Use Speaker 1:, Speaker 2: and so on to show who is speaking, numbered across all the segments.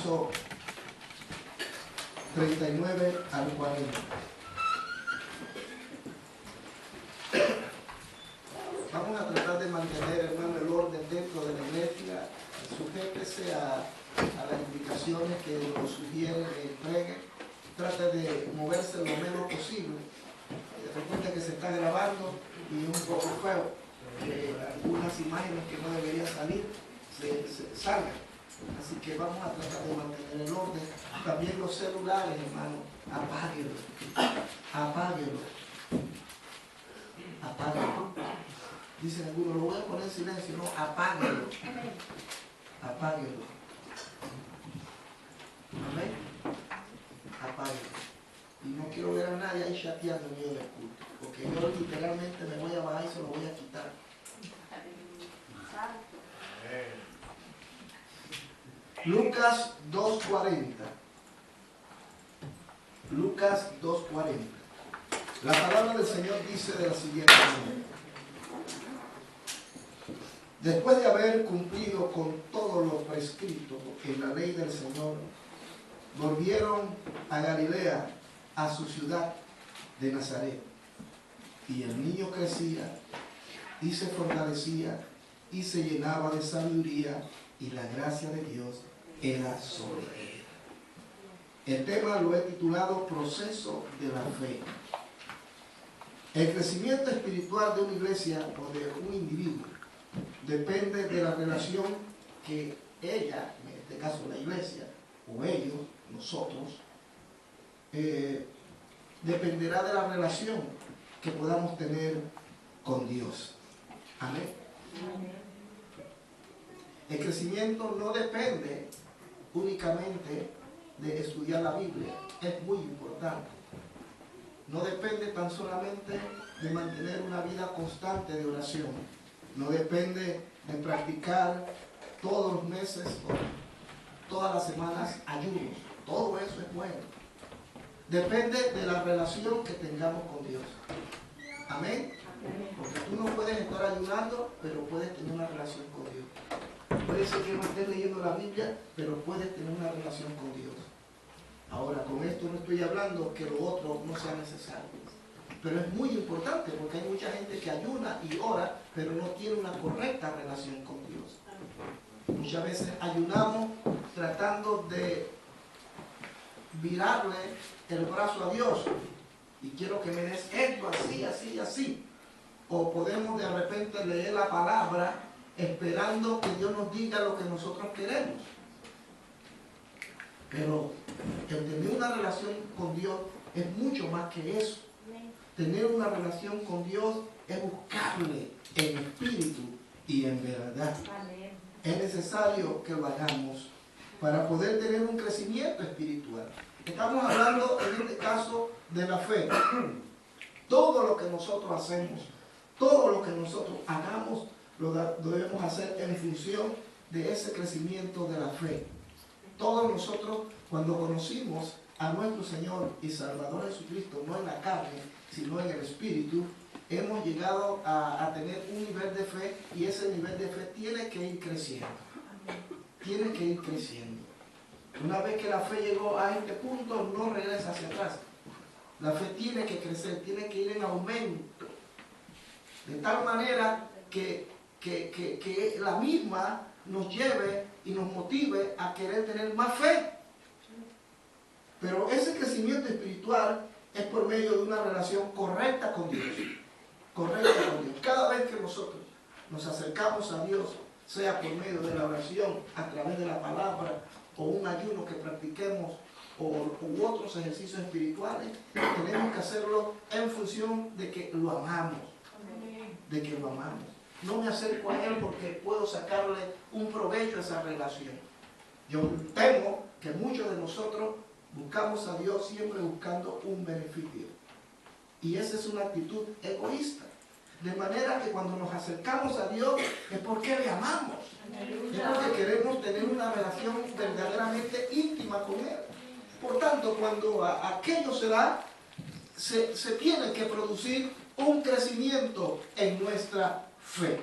Speaker 1: verso 39 al 40. Vamos a tratar de mantener, hermano, el orden dentro de la iglesia. Sujétese a las indicaciones que nos sugiere el entregue. Trate de moverse lo menos posible. Recuerda que se está grabando y es un poco feo que algunas imágenes que no deberían salir salgan. Así que vamos a tratar de mantener el orden. También los celulares, hermano, apáguenlos. Apáguenlos. Apáguenlos. Dicen algunos, lo voy a poner en silencio. No, apáguenlo. Apáguenlo. Amén. Apáguenlo. Y no quiero ver a nadie ahí chateando en medio del culto. Porque yo literalmente me voy a bajar y se lo voy a quitar. Lucas 2:40. Lucas 2:40. La palabra del Señor dice de la siguiente manera. Después de haber cumplido con todo lo prescrito en la ley del Señor, volvieron a Galilea, a su ciudad de Nazaret. Y el niño crecía y se fortalecía y se llenaba de sabiduría, y la gracia de Dios era sobre él. El tema lo he titulado Proceso de la Fe. El crecimiento espiritual de una iglesia o de un individuo depende de la relación que ella, en este caso la iglesia, o ellos, nosotros, dependerá de la relación que podamos tener con Dios. Amén. El crecimiento no depende únicamente de estudiar la Biblia, es muy importante. No depende tan solamente de mantener una vida constante de oración. No depende de practicar todos los meses o todas las semanas ayunos. Todo eso es bueno. Depende de la relación que tengamos con Dios. Amén. Porque tú no puedes estar ayunando, pero puedes tener una relación con Dios. Puede ser que no estés leyendo la Biblia, pero puedes tener una relación con Dios. Ahora, con esto no estoy hablando que lo otro no sea necesario. Pero es muy importante porque hay mucha gente que ayuna y ora, pero no tiene una correcta relación con Dios. Muchas veces ayunamos tratando de virarle el brazo a Dios. Y quiero que me des esto así, así, así. O podemos de repente leer la palabra esperando que Dios nos diga lo que nosotros queremos. Pero el tener una relación con Dios es mucho más que eso. Tener una relación con Dios es buscarle en espíritu y en verdad. Es necesario que lo hagamos para poder tener un crecimiento espiritual. Estamos hablando en este caso de la fe. Todo lo que nosotros hacemos, todo lo que nosotros hagamos, lo debemos hacer en función de ese crecimiento de la fe. Todos nosotros, cuando conocimos a nuestro Señor y Salvador Jesucristo, no en la carne, sino en el Espíritu, hemos llegado a tener un nivel de fe, y ese nivel de fe tiene que ir creciendo. Tiene que ir creciendo. Una vez que la fe llegó a este punto, no regresa hacia atrás. La fe tiene que crecer, tiene que ir en aumento. De tal manera que la misma nos lleve y nos motive a querer tener más fe. Pero ese crecimiento espiritual es por medio de una relación correcta con Dios. Correcta con Dios. Cada vez que nosotros nos acercamos a Dios, sea por medio de la oración, a través de la palabra, o un ayuno que practiquemos, u otros ejercicios espirituales, tenemos que hacerlo en función de que lo amamos. De que lo amamos. No me acerco a Él porque puedo sacarle un provecho a esa relación. Yo temo que muchos de nosotros buscamos a Dios siempre buscando un beneficio. Y esa es una actitud egoísta. De manera que cuando nos acercamos a Dios es porque le amamos. Es porque queremos tener una relación verdaderamente íntima con Él. Por tanto, cuando aquello se da, se tiene que producir un crecimiento en nuestra fe.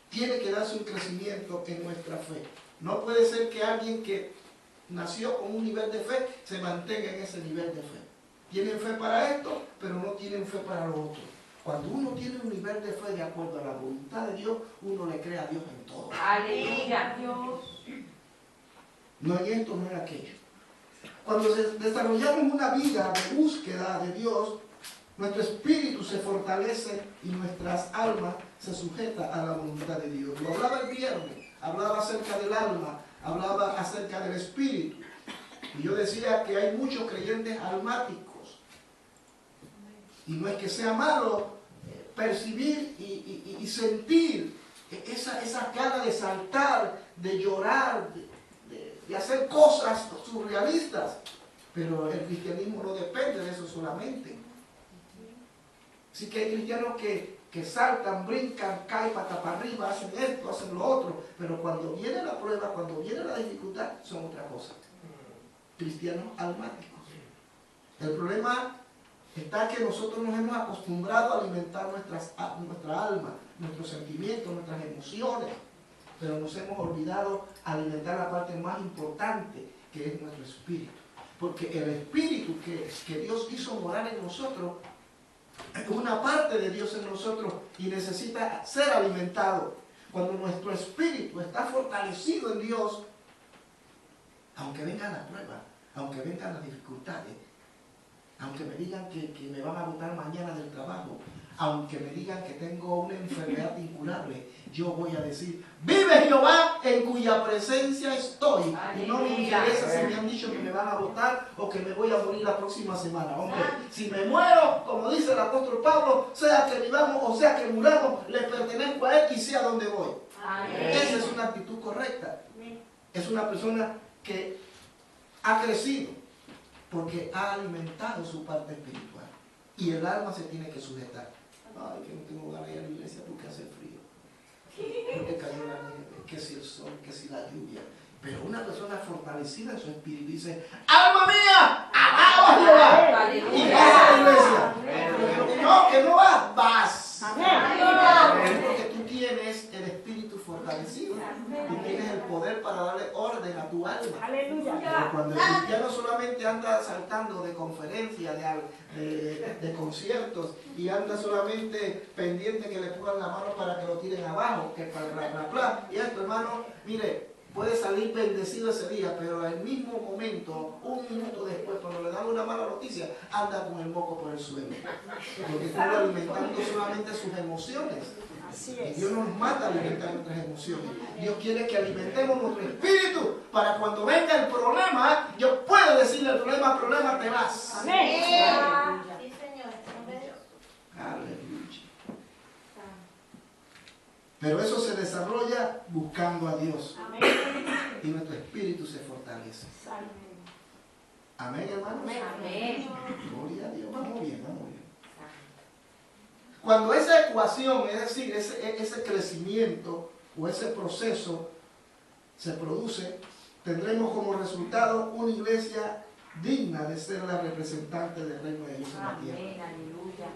Speaker 1: Tiene que darse un crecimiento en nuestra fe. No puede ser que alguien que nació con un nivel de fe se mantenga en ese nivel de fe. Tienen fe para esto, pero no tienen fe para lo otro. Cuando uno tiene un nivel de fe de acuerdo a la voluntad de Dios, uno le cree a Dios en todo.
Speaker 2: Aleluya, Dios.
Speaker 1: No en esto, no en aquello. Cuando desarrollamos una vida de búsqueda de Dios, nuestro espíritu se fortalece y nuestras almas se sujetan a la voluntad de Dios. Lo hablaba el viernes, hablaba acerca del alma, hablaba acerca del espíritu. Y yo decía que hay muchos creyentes almáticos. Y no es que sea malo percibir y sentir esa gana de saltar, de llorar, de hacer cosas surrealistas. Pero el cristianismo no depende de eso solamente. Así que hay cristianos que saltan, brincan, caen pata para arriba, hacen esto, hacen lo otro. Pero cuando viene la prueba, cuando viene la dificultad, son otra cosa. Cristianos almáticos. El problema está que nosotros nos hemos acostumbrado a alimentar nuestra alma, nuestros sentimientos, nuestras emociones, pero nos hemos olvidado alimentar la parte más importante, que es nuestro espíritu. Porque el espíritu que Dios hizo morar en nosotros es una parte de Dios en nosotros y necesita ser alimentado. Cuando nuestro espíritu está fortalecido en Dios, aunque vengan las pruebas, aunque vengan las dificultades, aunque me digan que me van a botar mañana del trabajo, aunque me digan que tengo una enfermedad incurable, yo voy a decir, vive Jehová en cuya presencia estoy. Y no me interesa si me han dicho que me van a botar o que me voy a morir la próxima semana. Hombre, si me muero, como dice el apóstol Pablo, sea que vivamos o sea que muramos, le pertenezco a Él y sé a dónde voy. Esa es una actitud correcta. Es una persona que ha crecido porque ha alimentado su parte espiritual. Y el alma se tiene que sujetar. Ay, que no tengo ganas de ir a la iglesia porque hace frío. Porque cayó la nieve, que si el sol, que si la lluvia. Pero una persona fortalecida en su espíritu dice, ¡alma mía! ¡Alaba a Jehová! Y vas a la iglesia. No, que no vas, vas. Porque tú tienes el espíritu fortalecido. Tú tienes el poder para darle orden a tu alma. Pero cuando el cristiano solamente anda saltando de conferencias, de conciertos, y anda solamente pendiente que le pongan la mano para que lo tiren abajo, que para y esto, hermano, mire, puede salir bendecido ese día, pero al mismo momento, un minuto después, cuando le dan una mala noticia, anda con el moco por el suelo. Porque está alimentando solamente sus emociones. Y Dios no nos mata a alimentar nuestras emociones. Dios quiere que alimentemos nuestro espíritu para cuando venga el problema, yo puedo decirle al problema, te vas.
Speaker 2: Amén.
Speaker 3: Sí, Señor.
Speaker 1: Aleluya. Pero eso se desarrolla buscando a Dios. Y nuestro espíritu se fortalece. Amén, hermanos.
Speaker 2: Amén.
Speaker 1: Gloria a Dios. Vamos bien, vamos bien. Cuando esa ecuación, es decir, ese crecimiento o ese proceso se produce, tendremos como resultado una iglesia digna de ser la representante del reino de Dios en la tierra.
Speaker 2: Amén, aleluya.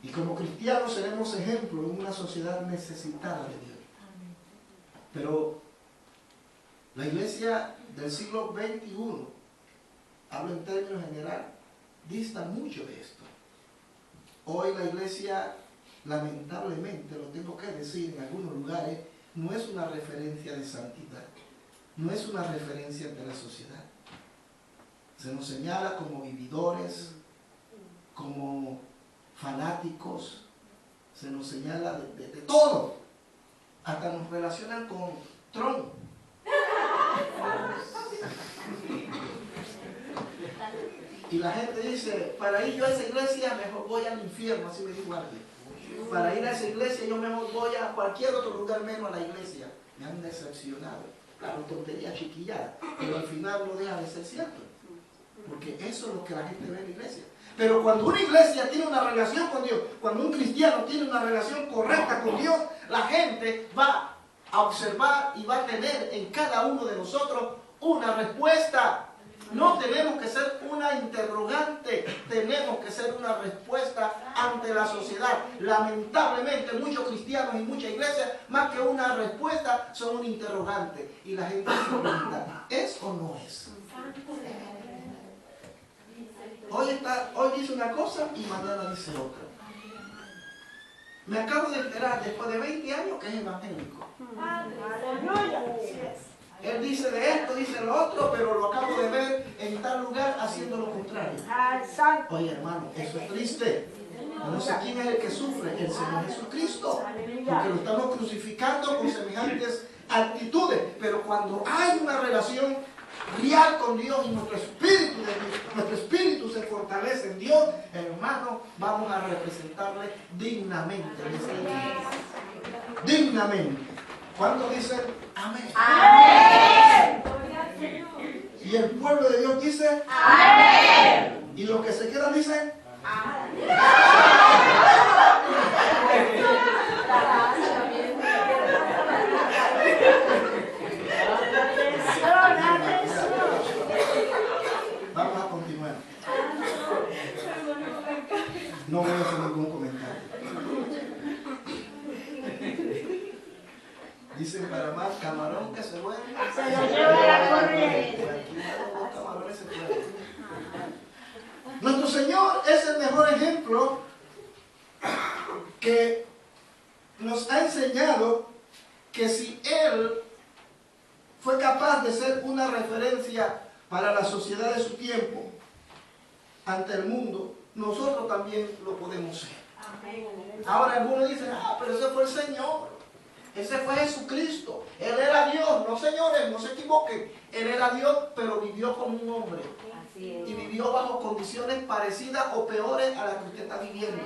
Speaker 1: Y como cristianos seremos ejemplo en una sociedad necesitada de Dios. Pero la iglesia del siglo XXI, hablo en términos generales, dista mucho de esto. Hoy la iglesia, lamentablemente, lo tengo que decir en algunos lugares, no es una referencia de santidad, no es una referencia ante la sociedad. Se nos señala como vividores, como fanáticos, se nos señala de todo. Hasta nos relacionan con Trump. Y la gente dice, para ir yo a esa iglesia, mejor voy al infierno, así me dijo alguien. Para ir a esa iglesia, yo mejor voy a cualquier otro lugar menos a la iglesia. Me han decepcionado. Claro, tontería chiquillada, pero al final no deja de ser cierto. Porque eso es lo que la gente ve en la iglesia. Pero cuando una iglesia tiene una relación con Dios, cuando un cristiano tiene una relación correcta con Dios, la gente va a observar y va a tener en cada uno de nosotros una respuesta. No tenemos que ser una interrogante, tenemos que ser una respuesta ante la sociedad. Lamentablemente muchos cristianos y muchas iglesias, más que una respuesta, son un interrogante. Y la gente se pregunta, ¿es o no es? Hoy dice una cosa y mañana dice otra. Me acabo de enterar después de 20 años que es evangélico. Él dice de esto, dice lo otro, pero lo acabo de ver en tal lugar haciendo lo contrario. Oye, hermano, eso es triste. No sé quién es el que sufre, el Señor Jesucristo. Porque lo estamos crucificando con semejantes actitudes. Pero cuando hay una relación real con Dios y nuestro espíritu se fortalece en Dios, hermano, vamos a representarle dignamente. Dignamente. ¿Cuándo dicen amén? ¡Amén! Y el pueblo de Dios dice ¡amén! Y los que se quedan dicen ¡amén! Vamos a continuar. No voy a hacer ningún comentario. Dicen para más camarón que se duerme, se lo lleva la corriente. Los camarones se duermen. Nuestro Señor es el mejor ejemplo que nos ha enseñado que si Él fue capaz de ser una referencia para la sociedad de su tiempo ante el mundo, nosotros también lo podemos ser. Ahora algunos dicen, pero ese fue el Señor. Ese fue Jesucristo. Él era Dios. No, señores, no se equivoquen. Él era Dios, pero vivió como un hombre. Y vivió bajo condiciones parecidas o peores a las que usted está viviendo.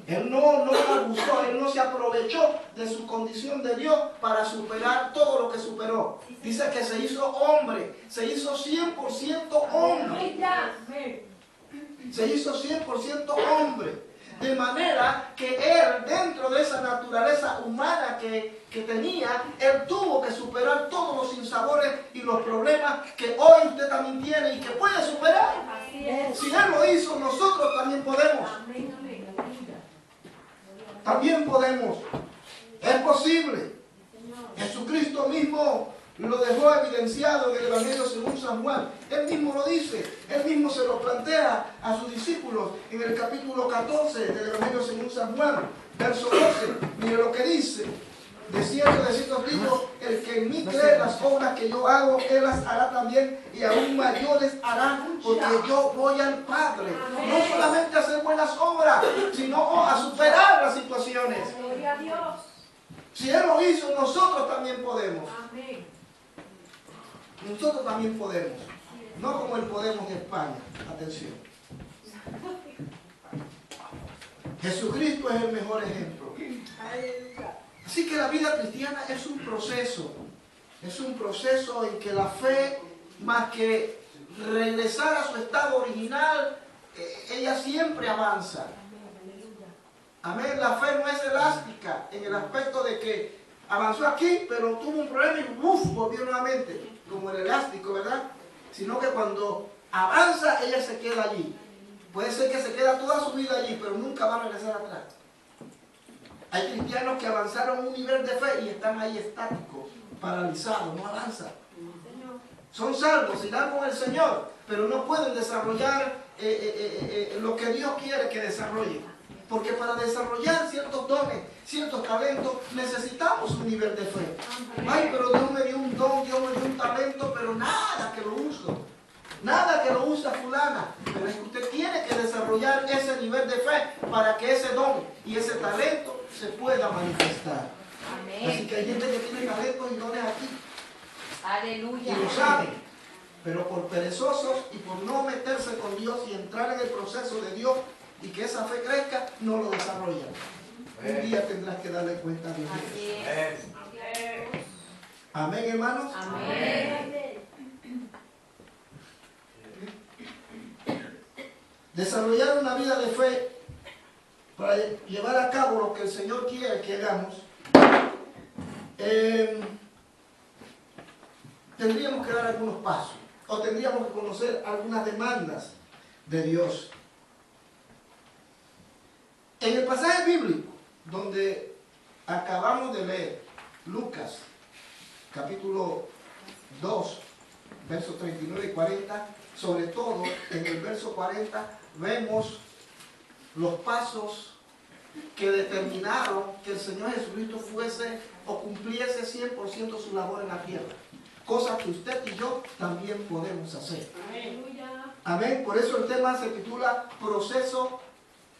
Speaker 1: Él no abusó, Él no se aprovechó de su condición de Dios para superar todo lo que superó. Dice que se hizo hombre, se hizo 100% hombre. Se hizo 100% hombre. De manera que Él, dentro de esa naturaleza humana que tenía, Él tuvo que superar todos los sinsabores y los problemas que hoy usted también tiene y que puede superar. Si Él lo hizo, nosotros también podemos. También podemos. Es posible. Jesucristo mismo lo dejó evidenciado en el Evangelio según San Juan. Él mismo lo dice, él mismo se lo plantea a sus discípulos en el capítulo 14 del Evangelio según San Juan, verso 12. Mire lo que dice: de cierto os digo, el que en mí cree las obras que yo hago, él las hará también, y aún mayores hará, porque yo voy al Padre. No solamente a hacer buenas obras, sino a superar las situaciones. Si Él lo hizo, nosotros también podemos. Nosotros también podemos. No como el Podemos de España. Atención. Jesucristo es el mejor ejemplo. Así que la vida cristiana es un proceso. Es un proceso en que la fe, más que regresar a su estado original, ella siempre avanza. Amén. La fe no es elástica en el aspecto de que avanzó aquí, pero tuvo un problema y volvió nuevamente, como el elástico, ¿verdad? Sino que cuando avanza, ella se queda allí. Puede ser que se queda toda su vida allí, pero nunca va a regresar atrás. Hay cristianos que avanzaron un nivel de fe y están ahí estáticos, paralizados, no avanzan. Son salvos, irán con el Señor, pero no pueden desarrollar lo que Dios quiere que desarrollen. Porque para desarrollar ciertos dones, ciertos talentos, necesitamos un nivel de fe. Ay, pero Dios me dio un don, Dios me dio un talento, pero nada que lo uso. Nada que lo usa fulana. Pero es que usted tiene que desarrollar ese nivel de fe para que ese don y ese talento se pueda manifestar. Amén. Así que hay gente que tiene talentos y dones aquí.
Speaker 2: Aleluya.
Speaker 1: Y lo saben. Pero por perezosos y por no meterse con Dios y entrar en el proceso de Dios, y que esa fe crezca, no lo desarrollan. Un día tendrás que darle cuenta a Dios. Amén, hermanos.
Speaker 2: Amén.
Speaker 1: Desarrollar una vida de fe para llevar a cabo lo que el Señor quiere que hagamos, tendríamos que dar algunos pasos. o tendríamos que conocer algunas demandas de Dios. En el pasaje bíblico donde acabamos de leer, Lucas, capítulo 2, versos 39 y 40, sobre todo en el verso 40, vemos los pasos que determinaron que el Señor Jesucristo fuese o cumpliese 100% su labor en la tierra. Cosa que usted y yo también podemos hacer. Amén. Por eso el tema se titula Proceso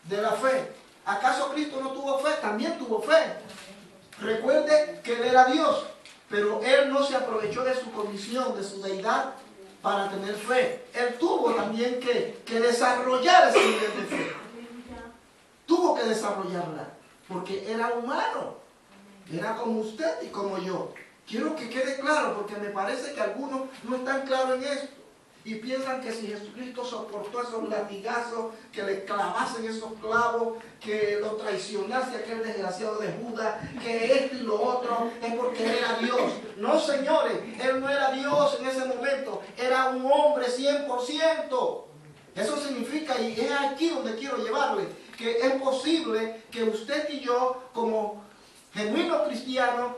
Speaker 1: de la Fe. ¿Acaso Cristo no tuvo fe? También tuvo fe. Recuerde que Él era Dios, pero Él no se aprovechó de su condición, de su deidad, para tener fe. Él tuvo también que desarrollar ese nivel de fe. Tuvo que desarrollarla, porque era humano. Era como usted y como yo. Quiero que quede claro, porque me parece que algunos no están claros en esto. Y piensan que si Jesucristo soportó esos latigazos, que le clavasen esos clavos, que lo traicionase aquel desgraciado de Judas, que esto y lo otro, es porque Él era Dios. No, señores, Él no era Dios en ese momento. Era un hombre 100%. Eso significa, y es aquí donde quiero llevarle, que es posible que usted y yo, como genuinos cristianos,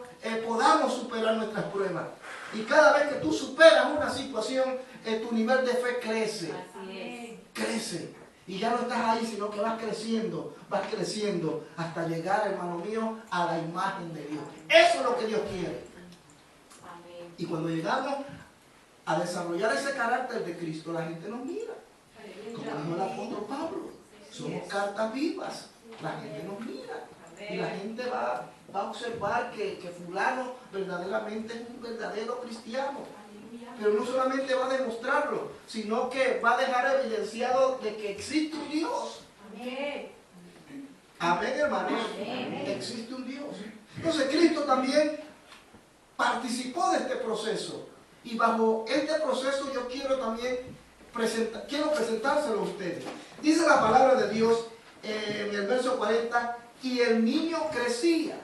Speaker 1: podamos superar nuestras pruebas. Y cada vez que tú superas una situación, tu nivel de fe crece.
Speaker 2: Así es.
Speaker 1: Crece. Y ya no estás ahí, sino que vas creciendo hasta llegar, hermano mío, a la imagen de Dios. Eso es lo que Dios quiere.
Speaker 2: Amén.
Speaker 1: Y cuando llegamos a desarrollar ese carácter de Cristo, la gente nos mira. Como dijo el apóstol Pablo, somos cartas vivas. La gente nos mira. Y la gente va a observar que fulano verdaderamente es un verdadero cristiano. Pero no solamente va a demostrarlo, sino que va a dejar evidenciado de que existe un Dios. Amén, hermanos. Existe un Dios. Entonces Cristo también participó de este proceso. Y bajo este proceso yo quiero también presentárselo a ustedes. Dice la palabra de Dios en el verso 40, y el niño crecía.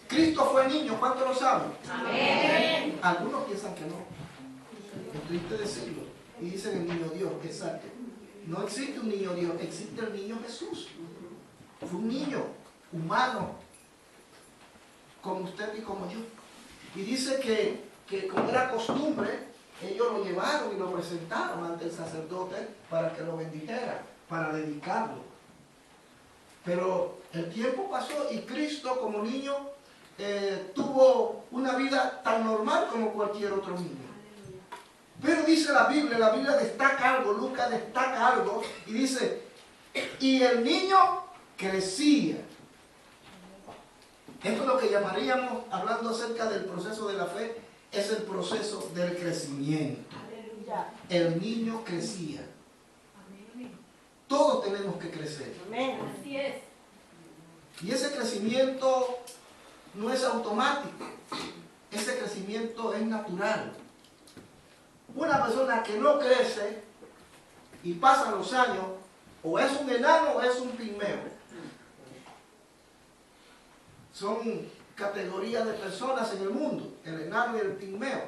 Speaker 1: Cristo fue niño, ¿cuántos lo saben?
Speaker 2: Amén.
Speaker 1: Algunos piensan que no. Es triste decirlo. Y dicen el niño Dios, exacto. No existe un niño Dios, existe el niño Jesús. Fue un niño humano, como usted y como yo. Y dice que como era costumbre, ellos lo llevaron y lo presentaron ante el sacerdote para que lo bendijera, para dedicarlo. Pero el tiempo pasó y Cristo como niño tuvo una vida tan normal como cualquier otro niño. Pero dice la Biblia destaca algo, Lucas destaca algo y dice, y el niño crecía. Esto es lo que llamaríamos, hablando acerca del proceso de la fe, es el proceso del crecimiento. El niño crecía. Todos tenemos que crecer.
Speaker 2: Así es.
Speaker 1: Y ese crecimiento no es automático. Ese crecimiento es natural. Una persona que no crece y pasan los años, o es un enano o es un pigmeo. Son categorías de personas en el mundo, el enano y el pigmeo.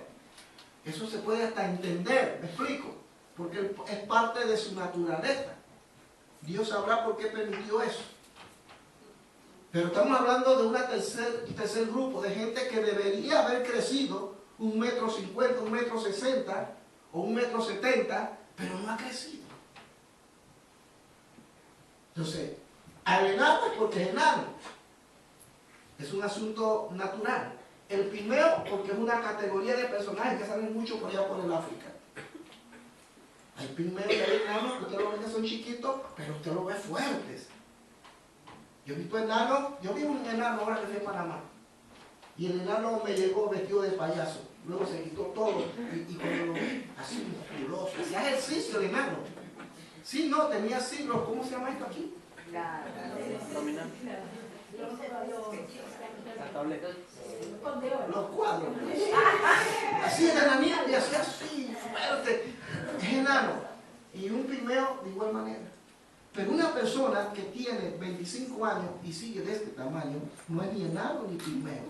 Speaker 1: Eso se puede hasta entender, me explico, porque es parte de su naturaleza. Dios sabrá por qué permitió eso. Pero estamos hablando de un tercer grupo de gente que debería haber crecido 1,50 m, 1,60 m o 1,70 m, pero no ha crecido. Entonces, al enano es porque es enano. Es un asunto natural. El pigmeo porque es una categoría de personajes que salen mucho por allá por el África. Hay pigmeos y hay enanos que usted lo ve que son chiquitos, pero usted lo ve fuertes. Yo he visto enanos, yo vi un enano ahora que fui a Panamá. Y el enano me llegó vestido de payaso. Luego se quitó todo. Y cuando lo vi, así musculoso. Hacía ejercicio el enano. Sí, no, tenía siglos. ¿Cómo se llama esto aquí? Los cuadros. Así el enanito y así fuerte. Es enano. Y un pigmeo de igual manera. Pero una persona que tiene 25 años y sigue de este tamaño, no es ni enano ni pigmeo.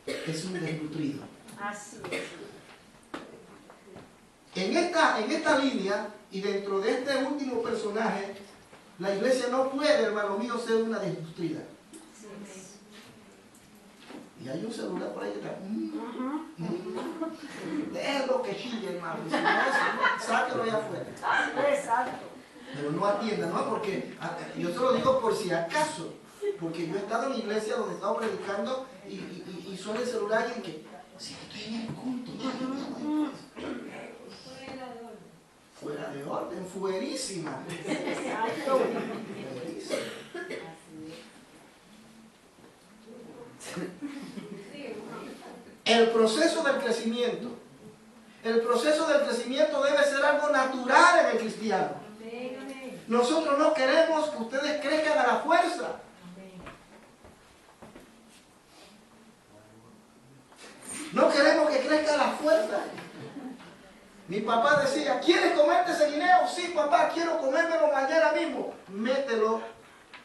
Speaker 1: Es un desnutrido.
Speaker 2: Así es.
Speaker 1: En esta línea y dentro de este último personaje, la iglesia no puede, hermano mío, ser una desnutrida. Y hay un celular por ahí que está. Déjalo que chille, hermano. Si no, sáquelo allá afuera.
Speaker 4: Exacto.
Speaker 1: Pero no atienda, no, porque yo te lo digo por si acaso. Porque yo he estado en la iglesia donde he estado predicando y suena el celular y que, si estoy en el culto. Fuera de orden, fuerísima. Fuerísima. El proceso del crecimiento. El proceso del crecimiento debe ser algo natural en el cristiano. Nosotros no queremos que ustedes crezcan a la fuerza. No queremos que crezca a la fuerza. Mi papá decía, ¿quieres comerte ese guineo? Sí, papá, quiero comérmelo mañana mismo. Mételo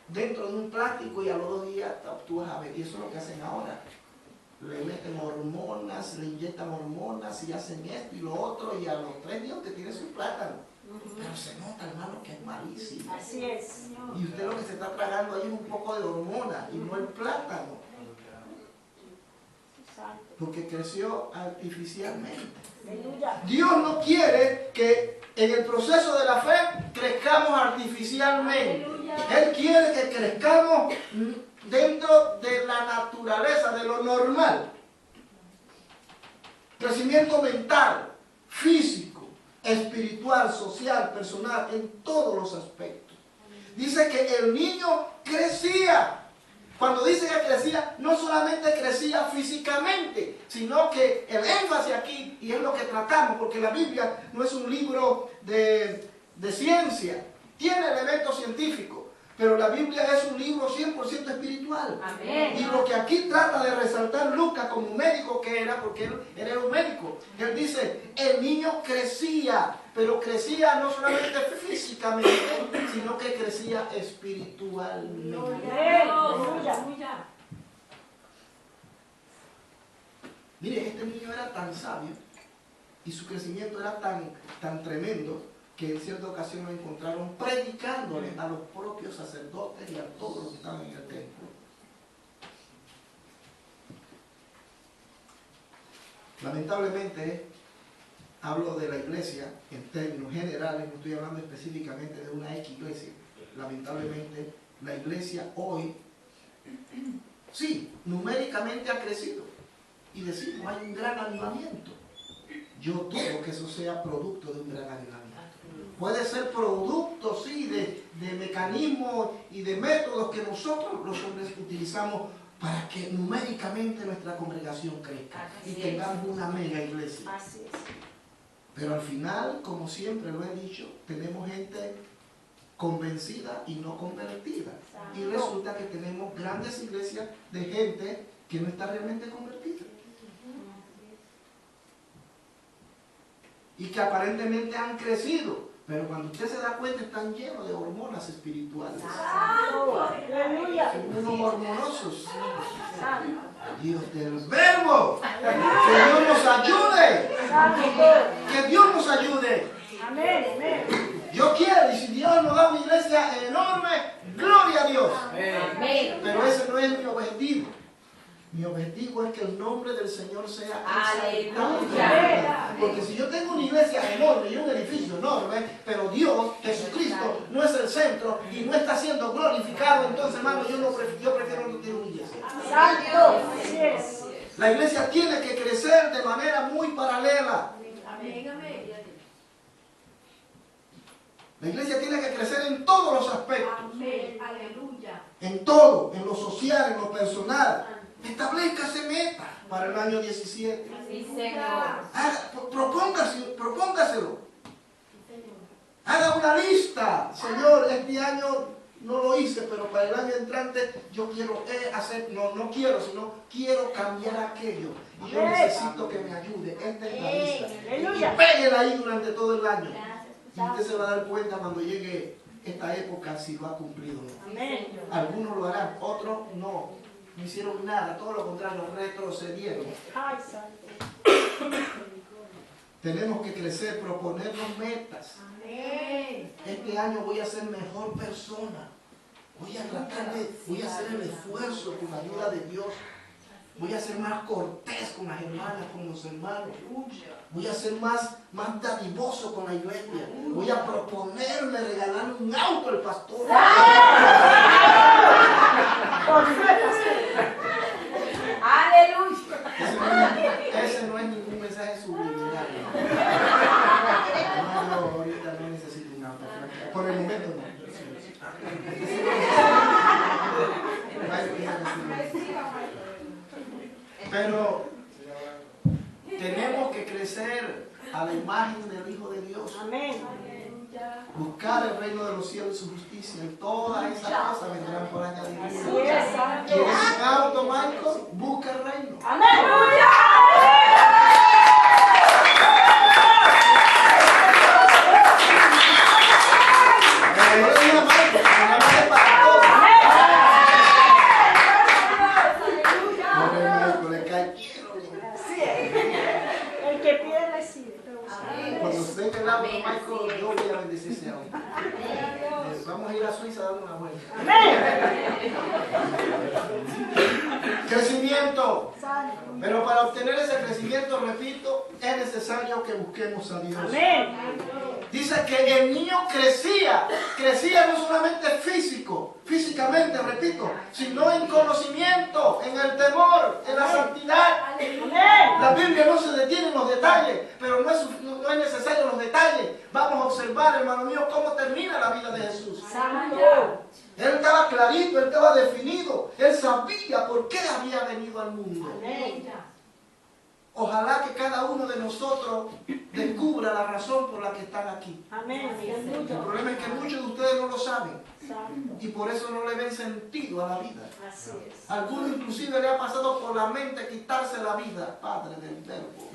Speaker 1: dentro de un plástico y a los 2 días tú vas a ver. Y eso es lo que hacen ahora. Le meten hormonas, le inyectan hormonas y hacen esto y lo otro y a los 3 días te tienes un plátano. Pero se nota, hermano, que es malísimo.
Speaker 4: Así es.
Speaker 1: Y usted lo que se está tragando ahí es un poco de hormona y no el plátano. Porque creció artificialmente. Dios no quiere que en el proceso de la fe crezcamos artificialmente. Él quiere que crezcamos dentro de la naturaleza, de lo normal. Crecimiento mental, físico, espiritual, social, personal, en todos los aspectos. Dice que el niño crecía. Cuando dice que crecía, no solamente crecía físicamente, sino que el énfasis aquí, y es lo que tratamos, porque la Biblia no es un libro de ciencia, tiene elementos científicos, pero la Biblia es un libro 100% espiritual.
Speaker 2: Amén.
Speaker 1: Y lo que aquí trata de resaltar Lucas como médico que era, porque él era un médico, él dice, el niño crecía, pero crecía no solamente físicamente, sino que crecía espiritualmente. Mire, este niño era tan sabio y su crecimiento era tan tremendo que en cierta ocasión lo encontraron predicándole a los propios sacerdotes y a todos los que estaban en el templo. Lamentablemente, hablo de la iglesia en términos generales, no estoy hablando específicamente de una X iglesia. Lamentablemente, la iglesia hoy, sí, numéricamente ha crecido. Y decimos, hay un gran avivamiento. Yo dudo que eso sea producto de un gran avivamiento. Puede ser producto, sí, de mecanismos y de métodos que nosotros los hombres utilizamos para que numéricamente nuestra congregación crezca y tengamos una mega iglesia.
Speaker 4: Así es.
Speaker 1: Pero al final, como siempre lo he dicho, tenemos gente convencida y no convertida. Y resulta que tenemos grandes iglesias de gente que no está realmente convertida. Y que aparentemente han crecido. Pero cuando usted se da cuenta, están llenos de hormonas espirituales. Son unos hormonosos. Dios del verbo. Que Dios nos ayude. Que Dios nos ayude.
Speaker 4: Amén.
Speaker 1: Yo quiero, y si Dios nos da una iglesia enorme, gloria a Dios. Pero ese no es mi objetivo. Mi objetivo es que el nombre del Señor sea exaltado. Porque si yo tengo una iglesia enorme y un edificio enorme, pero Dios, Jesucristo, no es el centro y no está siendo glorificado, entonces, hermano, yo prefiero no tener una iglesia.
Speaker 4: Santo. Así es.
Speaker 1: La iglesia tiene que crecer de manera muy paralela. La iglesia tiene que crecer en todos los aspectos.
Speaker 2: Aleluya.
Speaker 1: En todo, en lo social, en lo personal. Establezcase meta para el año 17.
Speaker 2: Sí, Señor.
Speaker 1: Propóngaselo. Haga una lista. Señor, este año no lo hice, pero para el año entrante yo quiero hacer, no quiero, sino quiero cambiar aquello. Y yo necesito que me ayude. Esta es la lista. Y péguela ahí durante todo el año. Y usted se va a dar cuenta cuando llegue esta época si lo ha cumplido o no.
Speaker 4: Amén.
Speaker 1: Algunos lo harán, otros no. No hicieron nada, todo lo contrario, retrocedieron.
Speaker 4: Ay, santo.
Speaker 1: Tenemos que crecer, proponernos metas. Este año voy a ser mejor persona. Voy a hacer el esfuerzo con la ayuda de Dios. Voy a ser más cortés con las hermanas, con los hermanos. Voy a ser más dadivoso con la iglesia. Voy a proponerme regalarle un auto al pastor.
Speaker 3: Aleluya.
Speaker 1: Ese no es ningún mensaje subliminal. No, ahorita no necesito un auto. Por el momento no. Pero tenemos que crecer a la imagen del Hijo de Dios.
Speaker 4: Amén.
Speaker 1: Buscar el reino de los cielos y su justicia. Y todas esas cosas vendrán por añadidura. ¿Quieres un auto, Michael? Busca el reino.
Speaker 4: ¡Aleluya! El que pide recibe.
Speaker 1: Cuando usted tenga el auto, Michael, yo voy a bendecir ese auto. Vamos a ir a Suiza a darle una vuelta. Crecimiento. Pero para obtener ese crecimiento, repito, es necesario que busquemos a Dios.
Speaker 4: Amén.
Speaker 1: Dice que el niño crecía no solamente físicamente, repito, sino en conocimiento, en el temor, en la santidad.
Speaker 4: Amén.
Speaker 1: La Biblia no se detiene en los detalles, pero no es necesario los detalles. Vamos a observar, hermano mío, cómo termina la vida de Jesús.
Speaker 4: Santo.
Speaker 1: Él estaba clarito, él estaba definido, él sabía por qué había venido al mundo.
Speaker 4: Amén.
Speaker 1: Ojalá que cada uno de nosotros descubra la razón por la que están aquí.
Speaker 4: Amén.
Speaker 1: El problema es que muchos de ustedes no lo saben y por eso no le ven sentido a la vida.
Speaker 4: Así es.
Speaker 1: Algunos inclusive le ha pasado por la mente quitarse la vida, Padre del Verbo.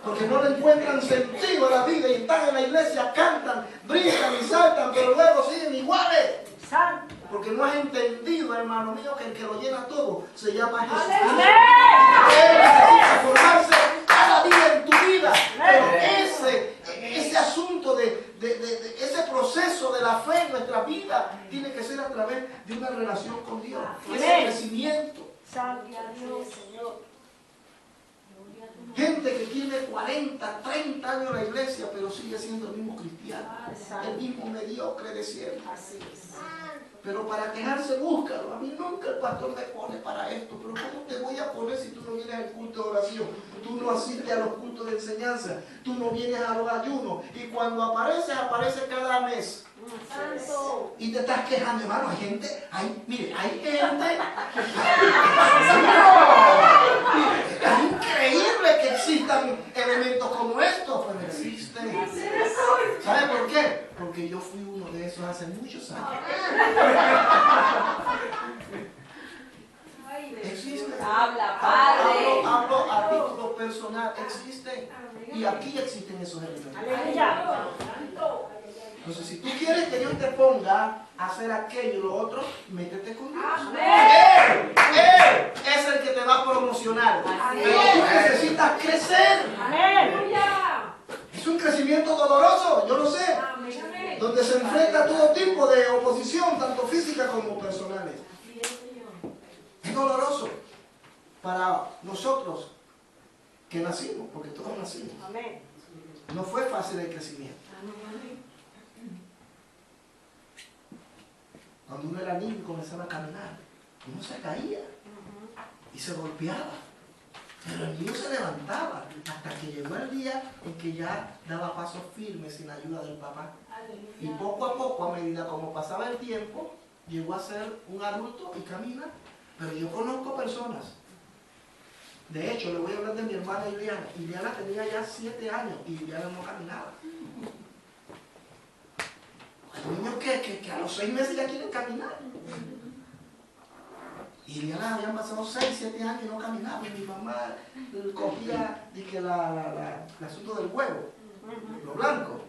Speaker 1: Porque no le encuentran sentido a la vida y están en la iglesia, cantan, brincan y saltan, pero luego siguen iguales.
Speaker 4: Santo.
Speaker 1: Porque no has entendido, hermano mío, que el que lo llena todo se llama Jesús.
Speaker 4: Amén.
Speaker 1: Él necesita formarse cada día en tu vida. Pero ese asunto de ese proceso de la fe en nuestra vida tiene que ser a través de una relación con Dios. Ese crecimiento.
Speaker 4: Santo a Dios, Señor.
Speaker 1: Gente que tiene 40, 30 años en la iglesia, pero sigue siendo el mismo cristiano. El mismo mediocre de siempre.
Speaker 4: Así es.
Speaker 1: Pero para quejarse, búscalo. A mí nunca el pastor me pone para esto. Pero ¿cómo te voy a poner si tú no vienes al culto de oración? Tú no asistes a los cultos de enseñanza. Tú no vienes a los ayunos. Y cuando aparece cada mes.
Speaker 3: Santo.
Speaker 1: Y te estás quejando, hermano. Hay gente, mire, hay gente. Es increíble que existan elementos como estos, pero existen. ¿Sabe por qué? Porque yo fui uno de esos hace muchos años. Existen.
Speaker 3: Habla, Padre.
Speaker 1: Hablo a título personal. Existen. Y aquí existen esos elementos.
Speaker 4: Aleluya.
Speaker 1: Entonces, si tú quieres que Dios te ponga a hacer aquello y lo otro, métete con Dios. Él es el que te va a promocionar. Pero tú necesitas crecer.
Speaker 4: Amén.
Speaker 1: Es un crecimiento doloroso, yo lo sé. Donde se enfrenta todo tipo de oposición, tanto física como personales. Es doloroso para nosotros que nacimos, porque todos nacimos.
Speaker 4: Amén.
Speaker 1: No fue fácil el crecimiento. Cuando uno era niño y comenzaba a caminar, uno se caía y se golpeaba. Pero el niño se levantaba hasta que llegó el día en que ya daba pasos firmes sin ayuda del papá. Y poco a poco, a medida como pasaba el tiempo, llegó a ser un adulto y camina. Pero yo conozco personas. De hecho, le voy a hablar de mi hermana Iliana. Iliana tenía ya 7 años y Iliana no caminaba. Hay niños que a los 6 meses ya quieren caminar. Y Iliana habían pasado 6, 7 años y no caminaba. Y mi mamá cogía el asunto del huevo, lo blanco,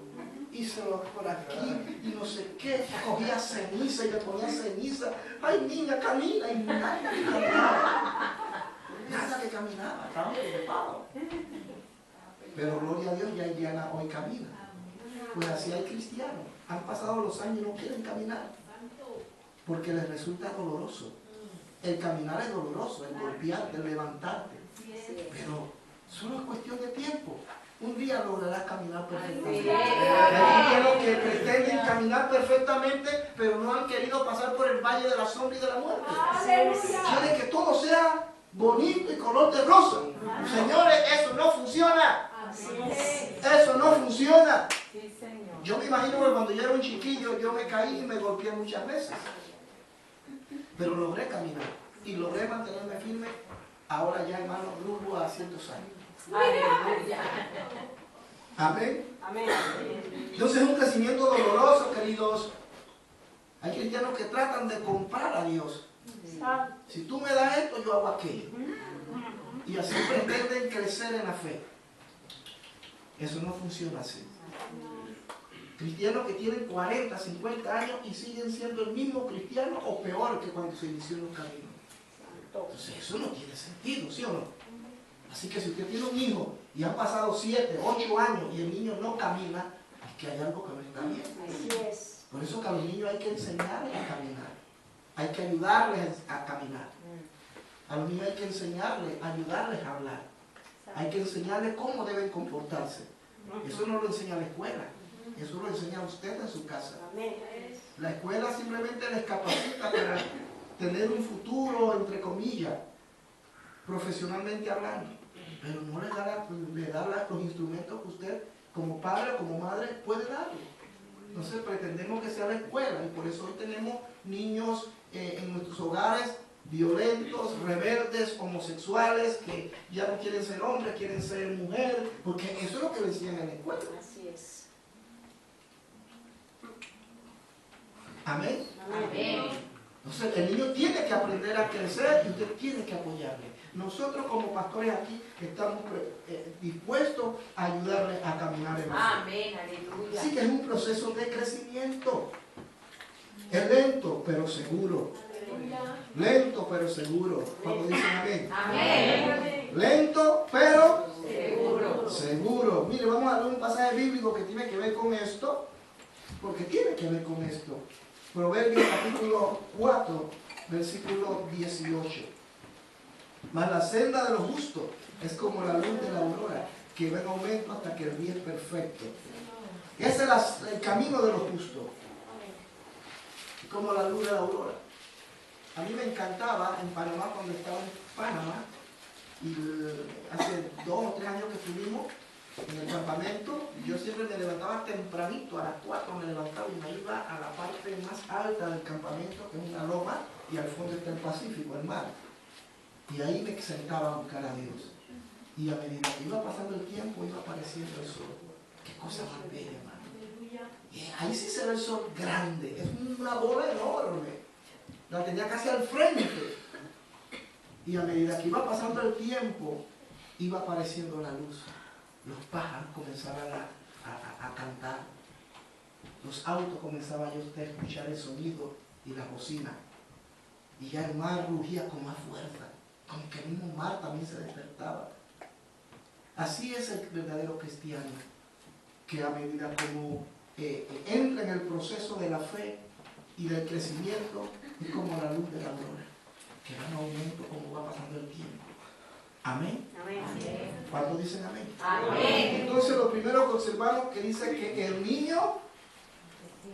Speaker 1: y se lo por aquí, y no sé qué, cogía ceniza y le ponía ceniza. Ay, niña, camina, y nada que caminaba. Nada que caminaba, estaba preocupado. Pero gloria a Dios, ya Indiana hoy camina. Pues así hay cristianos. Han pasado los años y no quieren caminar. Porque les resulta doloroso. El caminar es doloroso, el golpearte, el levantarte. Pero solo es cuestión de tiempo. Un día lograrás caminar perfectamente. Hay cristianos que pretenden caminar perfectamente, pero no han querido pasar por el valle de la sombra y de la muerte. Quieren que todo sea bonito y color de rosa. Señores, eso no funciona. Eso no funciona. Yo me imagino que cuando yo era un chiquillo, yo me caí y me golpeé muchas veces. Pero logré caminar y logré mantenerme firme. Ahora ya, hermano, rumbo a 100 años.
Speaker 3: Aleluya.
Speaker 1: Amén.
Speaker 3: Amén.
Speaker 1: Entonces es un crecimiento doloroso, queridos. Hay cristianos que tratan de comprar a Dios. Si tú me das esto, yo hago aquello. Y así pretenden crecer en la fe. Eso no funciona así. Cristianos que tienen 40, 50 años y siguen siendo el mismo cristiano o peor que cuando se inició en los caminos. Entonces eso no tiene sentido, ¿sí o no? Así que si usted tiene un hijo y han pasado 7, 8 años y el niño no camina, es que hay algo que no está bien.
Speaker 4: Así es.
Speaker 1: Por eso que a los niños hay que enseñarles a caminar. Hay que ayudarles a caminar. A los niños hay que enseñarles, ayudarles a hablar. Hay que enseñarles cómo deben comportarse. Eso no lo enseña la escuela. Eso lo enseña usted en su casa. La escuela simplemente les capacita para tener un futuro, entre comillas, profesionalmente hablando. Pero no les da los instrumentos que usted, como padre o como madre, puede darle. Entonces pretendemos que sea la escuela y por eso hoy tenemos niños en nuestros hogares violentos, rebeldes, homosexuales, que ya no quieren ser hombres, quieren ser mujer, porque eso es lo que le enseñan en la escuela.
Speaker 4: Así es.
Speaker 1: Amén.
Speaker 3: Amén.
Speaker 1: Entonces el niño tiene que aprender a crecer y usted tiene que apoyarle. Nosotros como pastores aquí estamos dispuestos a ayudarle a caminar en la fe.
Speaker 3: Amén. Aleluya.
Speaker 1: Así que es un proceso de crecimiento. Es lento pero seguro. Lento pero seguro. Cuando dicen amén.
Speaker 3: Amén.
Speaker 1: Lento pero
Speaker 3: Seguro.
Speaker 1: seguro. Mire, vamos a dar un pasaje bíblico que tiene que ver con esto. Porque tiene que ver con esto. Proverbios capítulo 4, versículo 18. Mas la senda de los justos es como la luz de la aurora, que va en aumento hasta que el día es perfecto. Ese es el camino de los justos. Como la luz de la aurora. A mí me encantaba en Panamá, cuando estaba en Panamá, y hace 2 o 3 años que estuvimos en el campamento, yo siempre me levantaba tempranito, a las 4 me levantaba y me iba a la parte más alta del campamento, que es una loma, y al fondo está el Pacífico, el mar. Y ahí me sentaba a buscar a Dios. Y a medida que iba pasando el tiempo, iba apareciendo el sol. Qué cosa más bella, hermano. Y ahí sí se ve el sol grande, es una bola enorme. La tenía casi al frente. Y a medida que iba pasando el tiempo, iba apareciendo la luz. Los pájaros comenzaban a cantar. Los autos comenzaban a escuchar el sonido y la bocina. Y ya el mar rugía con más fuerza. Como que el mismo mar también se despertaba. Así es el verdadero cristiano, que a medida como entra en el proceso de la fe y del crecimiento, es como la luz de la aurora, que va en aumento como va pasando el tiempo. Amén.
Speaker 4: Amén.
Speaker 1: ¿Cuántos dicen amén?
Speaker 3: Amén.
Speaker 1: Entonces lo primero que observamos que dice que el niño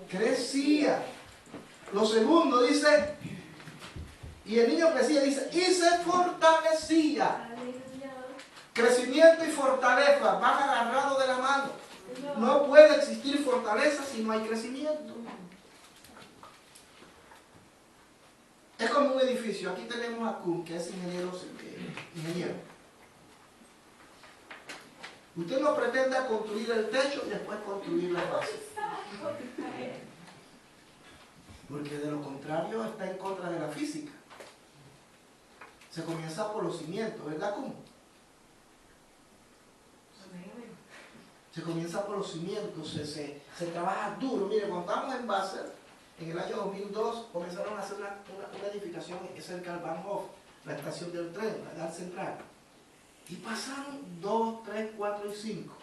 Speaker 1: crecía. Lo segundo dice, y el niño crecía, dice, y se fortalecía. Crecimiento y fortaleza van agarrados de la mano. No puede existir fortaleza si no hay crecimiento. Es como un edificio. Aquí tenemos a Kun, que es ingeniero. Usted no pretenda construir el techo y después construir la base. Porque de lo contrario está en contra de la física. Se comienza por los cimientos, ¿verdad, Kun? Se comienza por los cimientos, se trabaja duro. Mire, cuando estábamos en Basel, en el año 2002, comenzaron a hacer una edificación cerca del Bahnhof, la estación del tren, la edad central. Y pasaron 2, 3, 4 y 5.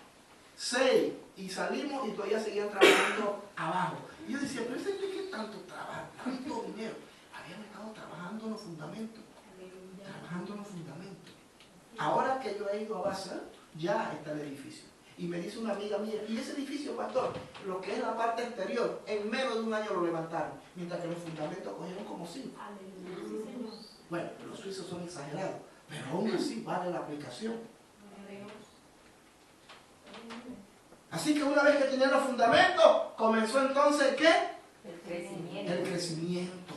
Speaker 1: 6. Y salimos y todavía seguían trabajando abajo. Y yo decía, pero ¿de qué tanto trabajo? Tanto dinero. Habían estado trabajando en los fundamentos. Trabajando en los fundamentos. Ahora que yo he ido a Basel, ya está el edificio. Y me dice una amiga mía, y ese edificio, pastor, lo que es la parte exterior, en menos de un año lo levantaron, mientras que los fundamentos cogieron como 5. Bueno, los suizos son exagerados, pero aún así vale la aplicación. Así que una vez que tenían los fundamentos, comenzó entonces ¿qué?
Speaker 3: El crecimiento.
Speaker 1: El crecimiento.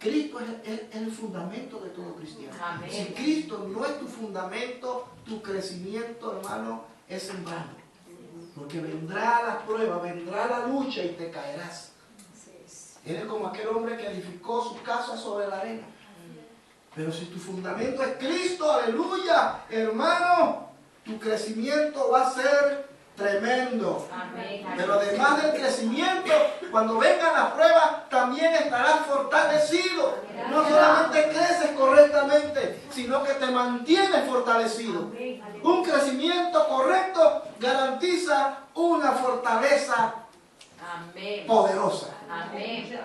Speaker 1: Cristo es el fundamento de todo cristiano.
Speaker 3: Amén.
Speaker 1: Si Cristo no es tu fundamento, tu crecimiento, hermano, es en vano. Porque vendrá la prueba, vendrá la lucha y te caerás. Eres como aquel hombre que edificó su casa sobre la arena. Pero si tu fundamento es Cristo, aleluya, hermano, tu crecimiento va a ser tremendo.
Speaker 3: Amén.
Speaker 1: Pero además del crecimiento, cuando vengan las pruebas, también estarás fortalecido. No solamente creces correctamente, sino que te mantienes fortalecido. Un crecimiento correcto garantiza una fortaleza
Speaker 3: Amén.
Speaker 1: poderosa.
Speaker 3: Amén.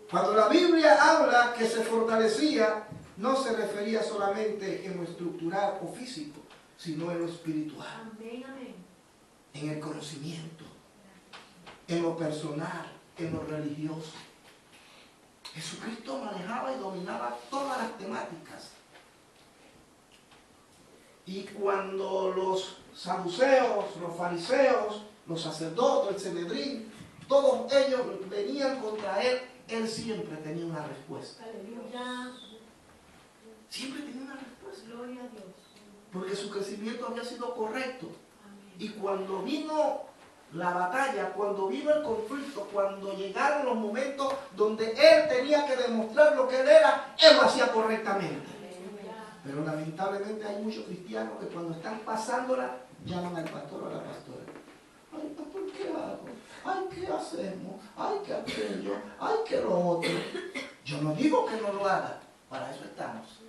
Speaker 1: Cuando la Biblia habla que se fortalecía, no se refería solamente en lo estructural o físico, sino en lo espiritual, en el conocimiento, en lo personal, en lo religioso. Jesucristo manejaba y dominaba todas las temáticas. Y cuando los saduceos, los fariseos, los sacerdotes, el Sanedrín, todos ellos venían contra él, él siempre tenía una respuesta. Siempre tenía una respuesta.
Speaker 2: Gloria a Dios.
Speaker 1: Porque su crecimiento había sido correcto. Y cuando vino la batalla, cuando vino el conflicto, cuando llegaron los momentos donde él tenía que demostrar lo que él era, él lo hacía correctamente. Pero lamentablemente hay muchos cristianos que cuando están pasándola, llaman al pastor o a la pastora. Ay, pastor, ¿qué hago? Ay, ¿qué hacemos? Ay, ¿qué aquello? Ay, ¿qué lo otro? Yo no digo que no lo haga, para eso estamos.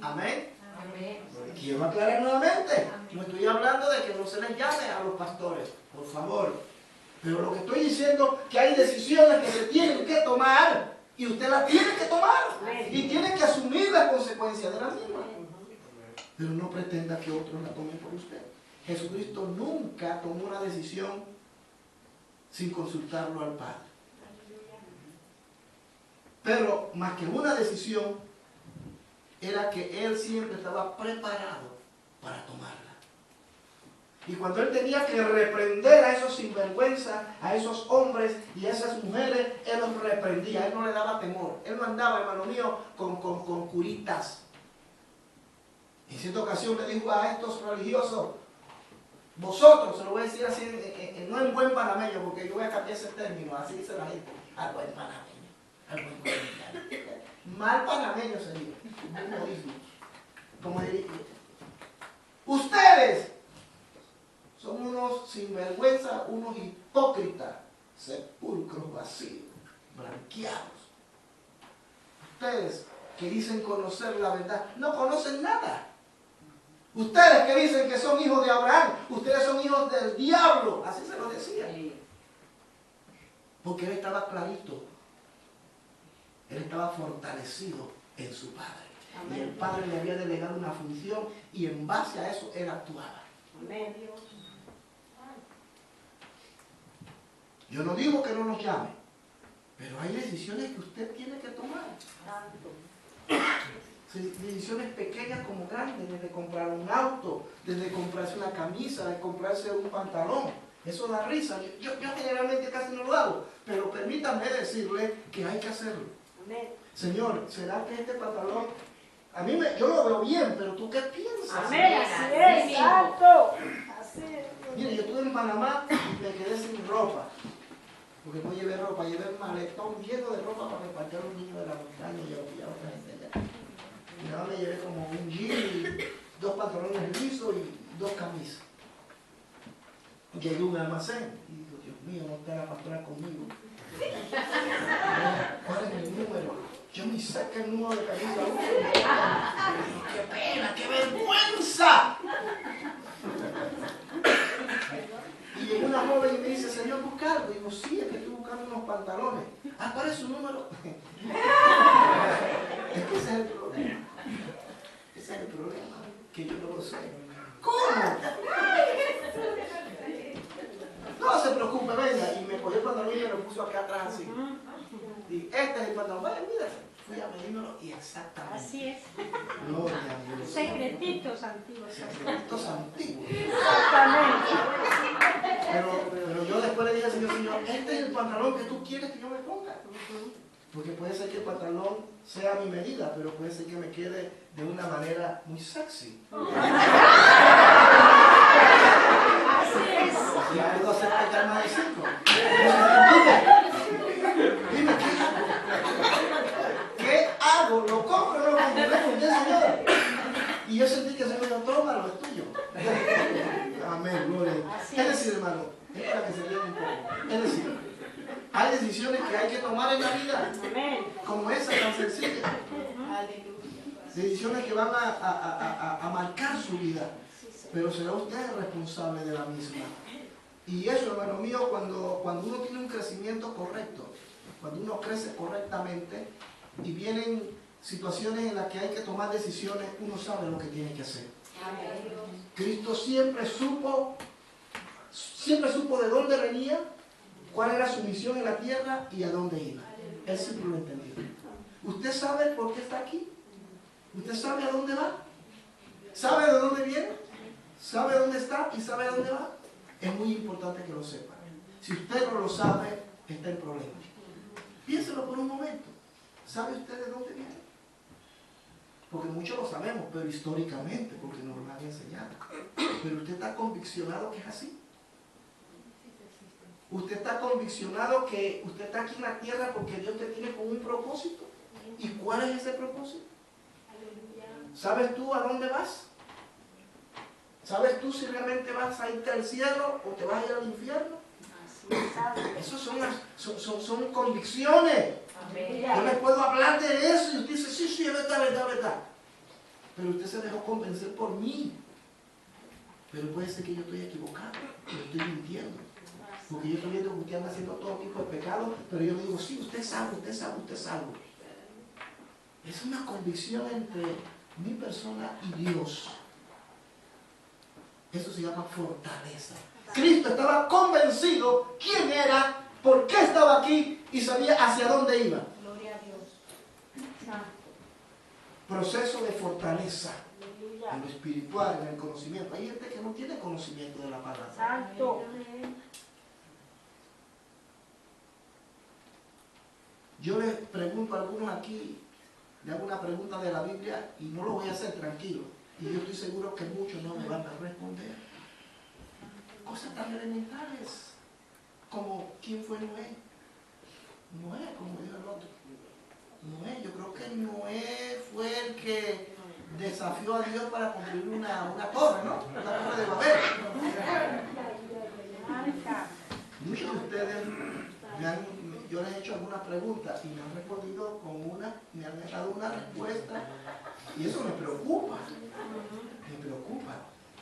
Speaker 1: Amén.
Speaker 3: Amén.
Speaker 1: Quiero aclarar nuevamente, no estoy hablando de que no se les llame a los pastores, por favor. Pero lo que estoy diciendo es que hay decisiones que se tienen que tomar y usted las tiene que tomar y tiene que asumir las consecuencias de las mismas. Pero no pretenda que otros la tomen por usted. Jesucristo nunca tomó una decisión sin consultarlo al Padre. Pero más que una decisión, era que él siempre estaba preparado para tomarla. Y cuando él tenía que reprender a esos sinvergüenzas, a esos hombres y a esas mujeres, él los reprendía, él no le daba temor. Él no andaba, hermano mío, con curitas. En cierta ocasión le dijo a estos religiosos, vosotros, se lo voy a decir así, no en buen panameño, porque yo voy a cambiar ese término, así dice la gente, al buen panameño, al buen colombiano. Mal panameño sería, como diría. Ustedes son unos sinvergüenza, unos hipócritas, sepulcros vacíos, blanqueados. Ustedes que dicen conocer la verdad, no conocen nada. Ustedes que dicen que son hijos de Abraham, ustedes son hijos del diablo. Así se lo decía. Porque él estaba clarito. Él estaba fortalecido en su Padre. Amén. Y el Padre le había delegado una función y en base a eso él actuaba.
Speaker 4: Amén.
Speaker 1: Yo no digo que no nos llame, pero hay decisiones que usted tiene que tomar. Decisiones pequeñas como grandes, desde comprar un auto, desde comprarse una camisa, de comprarse un pantalón. Eso da risa. Yo generalmente casi no lo hago, pero permítanme decirle que hay que hacerlo. Amén. Señor, ¿será que este pantalón, yo lo veo bien, pero tú qué piensas?
Speaker 4: Amén, así es, exacto. Así es.
Speaker 1: Mire, yo estuve en Panamá y me quedé sin ropa. Porque no llevé ropa, llevé un maletón lleno de ropa para repartir a los niños de la montaña y a otra gente allá. Y nada, me llevé como un jean, 2 pantalones lisos y 2 camisas. Llegué a un almacén y digo, Dios mío, no está la pastora conmigo. ¿Cuál es mi número? Yo ni sé qué número de camisa uso. ¡Qué pena, qué vergüenza! joven y me dice, Señor, busca algo. Y digo, sí, es que estoy buscando unos pantalones. Ah, ¿cuál es su número? Es que ese es el problema. Ese es el problema, que yo no lo sé. ¿Cómo? No se preocupe, venga. Y me cogió el pantalón y me lo puso acá atrás así. Y este es el pantalón. Vaya, mira. Fui a medírmelo y exactamente.
Speaker 4: Así es.
Speaker 1: Gloria a Dios.
Speaker 4: Secretitos antiguos.
Speaker 1: Secretos antiguos.
Speaker 4: Exactamente.
Speaker 1: Pero yo después le dije al Señor, este es el pantalón que tú quieres que yo me ponga. Porque puede ser que el pantalón sea a mi medida, pero puede ser que me quede de una manera muy sexy.
Speaker 4: Así es.
Speaker 1: Y puedo hacer pecar más de 5. Dime, ¿qué hago? ¿Lo compro o no lo compro? ¿Le pregunté, Señor? Y yo sentí que el Señor dijo, tómalo, es tuyo. Amén, gloria. Es decir, hermano, es para que se vean un poco. Es decir, hay decisiones que hay que tomar en la vida, como esa tan sencilla. Decisiones que van a marcar su vida, pero será usted el responsable de la misma. Y eso, hermano mío, cuando uno tiene un crecimiento correcto, cuando uno crece correctamente y vienen situaciones en las que hay que tomar decisiones, uno sabe lo que tiene que hacer. Cristo siempre supo de dónde venía, cuál era su misión en la tierra y a dónde iba. Él siempre lo entendió. ¿Usted sabe por qué está aquí? ¿Usted sabe a dónde va? ¿Sabe de dónde viene? ¿Sabe dónde está y sabe a dónde va? Es muy importante que lo sepa. Si usted no lo sabe, está en problemas. Piénselo por un momento. ¿Sabe usted de dónde viene? Porque muchos lo sabemos, pero históricamente, porque nos lo han enseñado. Pero usted está conviccionado que es así. Usted está conviccionado que usted está aquí en la tierra porque Dios te tiene con un propósito. ¿Y cuál es ese propósito? ¿Sabes tú a dónde vas? ¿Sabes tú si realmente vas a irte al cielo o te vas a ir al infierno? Esas son convicciones. Yo les puedo hablar de eso y usted dice, sí, es verdad. Pero usted se dejó convencer por mí. Pero puede ser que yo estoy equivocado, que estoy mintiendo. Porque yo estoy viendo que usted anda haciendo todo tipo de pecados, pero yo le digo, sí, usted sabe. Es una convicción entre mi persona y Dios. Eso se llama fortaleza. Cristo estaba convencido quién era, por qué estaba aquí y sabía hacia dónde iba.
Speaker 4: Gloria a Dios.
Speaker 1: Proceso de fortaleza en lo espiritual, en el conocimiento. Hay gente que no tiene conocimiento de la palabra.
Speaker 4: Santo.
Speaker 1: Yo les pregunto a algunos aquí, le hago una pregunta de la Biblia y no lo voy a hacer tranquilo. Y yo estoy seguro que muchos no me van a responder. Cosas tan elementales como ¿quién fue Noé? Noé, como dijo el otro. Noé, yo creo que Noé fue el que desafió a Dios para construir una torre, ¿no? La torre de Babel. Muchos de ustedes yo les he hecho algunas preguntas y me han respondido me han dado una respuesta y eso me preocupa,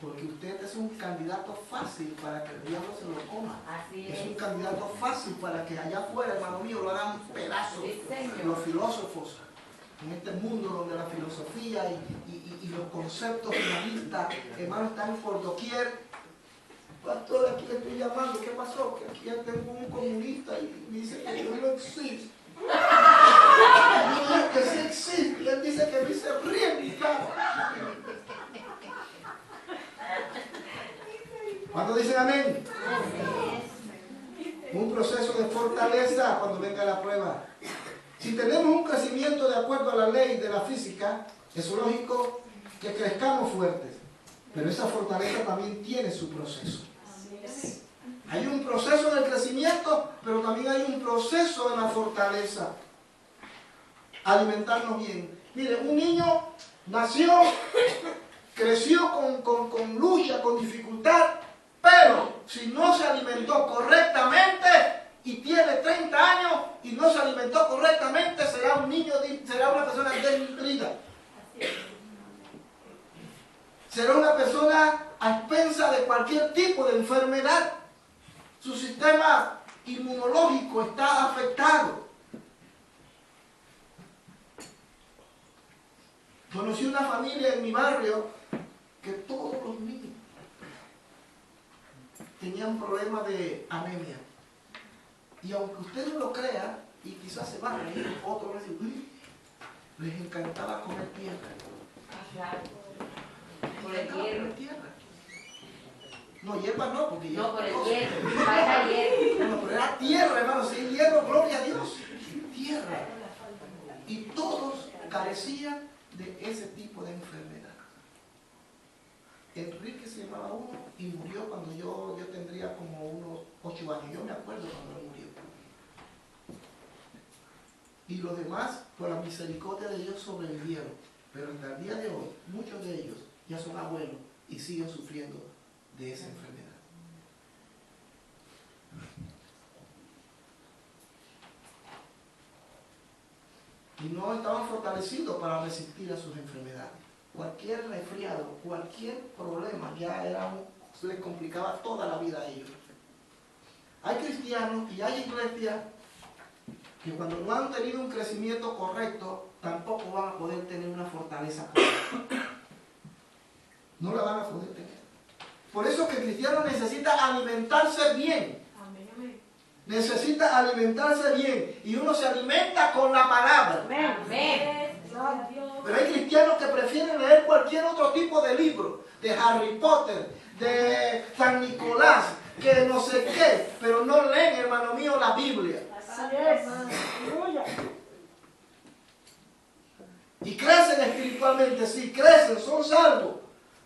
Speaker 1: porque usted es un candidato fácil para que el diablo se lo coma.
Speaker 3: Así
Speaker 1: es un candidato fácil para que allá afuera, hermano mío, lo hagan pedazos. Los filósofos, en este mundo donde la filosofía y los conceptos humanistas, hermano, están por doquier. Pastor, aquí le estoy llamando, ¿qué pasó? Que aquí ya tengo un comunista y me dice que Dios no existe. Yo digo que sí existe y él dice que me se ríe en mi cara. ¿Cuándo dicen amén? Un proceso de fortaleza cuando venga la prueba. Si tenemos un crecimiento de acuerdo a la ley de la física, es lógico que crezcamos fuertes. Pero esa fortaleza también tiene su proceso. Hay un proceso del crecimiento, pero también hay un proceso de la fortaleza. Alimentarnos bien. Mire, un niño nació, creció con lucha, con dificultad, pero si no se alimentó correctamente y tiene 30 años y no se alimentó correctamente, será un niño, será una persona desnutrida. Será una persona a expensa de cualquier tipo de enfermedad. Su sistema inmunológico está afectado. Conocí una familia en mi barrio que todos los niños tenían problemas de anemia. Y aunque usted no lo crea, y quizás se van a reír, otros van a decir, uy, les encantaba comer tierra.
Speaker 3: Por el hierro.
Speaker 1: No, hierba no, porque
Speaker 3: No, por el
Speaker 1: cosa.
Speaker 3: hierro. Falta hierro.
Speaker 1: Bueno, pero era tierra, hermano, si hay hierro, gloria a Dios. Tierra. Y todos carecían de ese tipo de enfermedad. Enrique se llamaba uno y murió cuando yo tendría como unos 8 años. Yo me acuerdo cuando él murió. Y los demás, por la misericordia de Dios, sobrevivieron. Pero hasta el día de hoy, muchos de ellos ya son abuelos y siguen sufriendo de esa enfermedad. Y no estaban fortalecidos para resistir a sus enfermedades. Cualquier resfriado, cualquier problema ya les complicaba toda la vida a ellos. Hay cristianos y hay iglesias que cuando no han tenido un crecimiento correcto, tampoco van a poder tener una fortaleza correcta. No la van a poder tener. Por eso que el cristiano necesita alimentarse bien. Necesita alimentarse bien. Y uno se alimenta con la palabra.
Speaker 3: Amén.
Speaker 1: Pero hay cristianos que prefieren leer cualquier otro tipo de libro. De Harry Potter, de San Nicolás, que no sé qué. Pero no leen, hermano mío, la Biblia.
Speaker 4: Así es. Aleluya.
Speaker 1: Y crecen espiritualmente, sí, crecen, son salvos.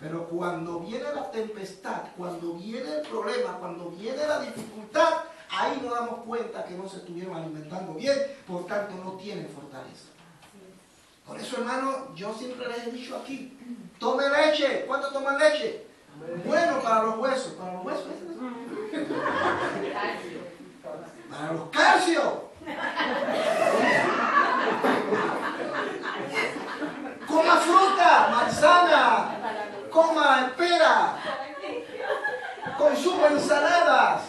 Speaker 1: Pero cuando viene la tempestad, cuando viene el problema, cuando viene la dificultad, ahí nos damos cuenta que no se estuvieron alimentando bien, por tanto no tienen fortaleza. Por eso, hermano, yo siempre les he dicho aquí, tome leche. ¿Cuánto toman leche? Bueno para los huesos. ¿Para los huesos? Para los calcios. Coma fruta, manzana, coma pera, consuma ensaladas.